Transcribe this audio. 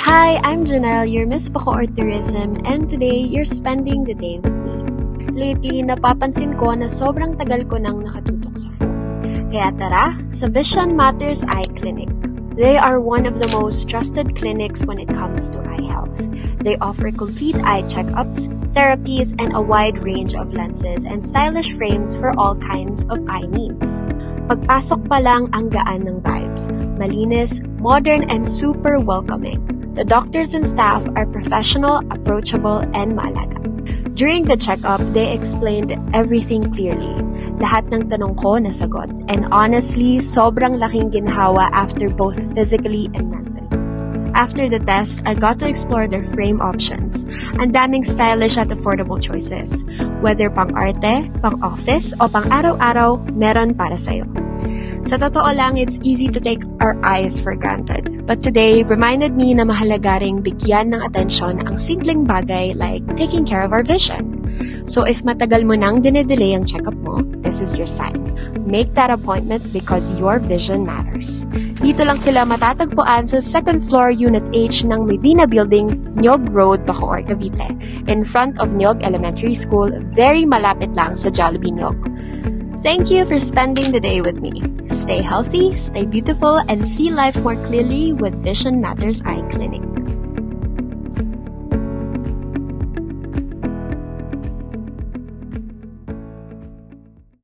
Hi, I'm Janelle, your Miss Paco Tourism, and today you're spending the day with me. Lately, napapansin ko na sobrang tagal ko nang nakatutok sa phone. Kaya tara, sa Vision Matters Eye Clinic. They are one of the most trusted clinics when it comes to eye health. They offer complete eye checkups, therapies, and a wide range of lenses and stylish frames for all kinds of eye needs. Pagpasok pa lang ang gaan ng vibes. Malinis, modern, and super welcoming. The doctors and staff are professional, approachable, and malaga. During the checkup, they explained everything clearly. Lahat ng tanong ko nasagot. And honestly, sobrang laking ginhawa after both physically and mentally. After the test, I got to explore their frame options. Ang daming stylish at affordable choices. Whether pang-arte, pang-office, o pang-araw-araw, meron para sa'yo. Sa totoo lang, it's easy to take our eyes for granted. But today, reminded me na mahalaga ring bigyan ng atensyon ang simpleng bagay like taking care of our vision. So if matagal mo nang dinedelay ang checkup mo, this is your sign. Make that appointment because your vision matters. Dito lang sila matatagpuan sa 2nd floor Unit H ng Medina Building, Nyog Road, Bacoor, Cavite. In front of Nyog Elementary School, very malapit lang sa Jollibee Nyog. Thank you for spending the day with me. Stay healthy, stay beautiful, and see life more clearly with Vision Matters Eye Clinic.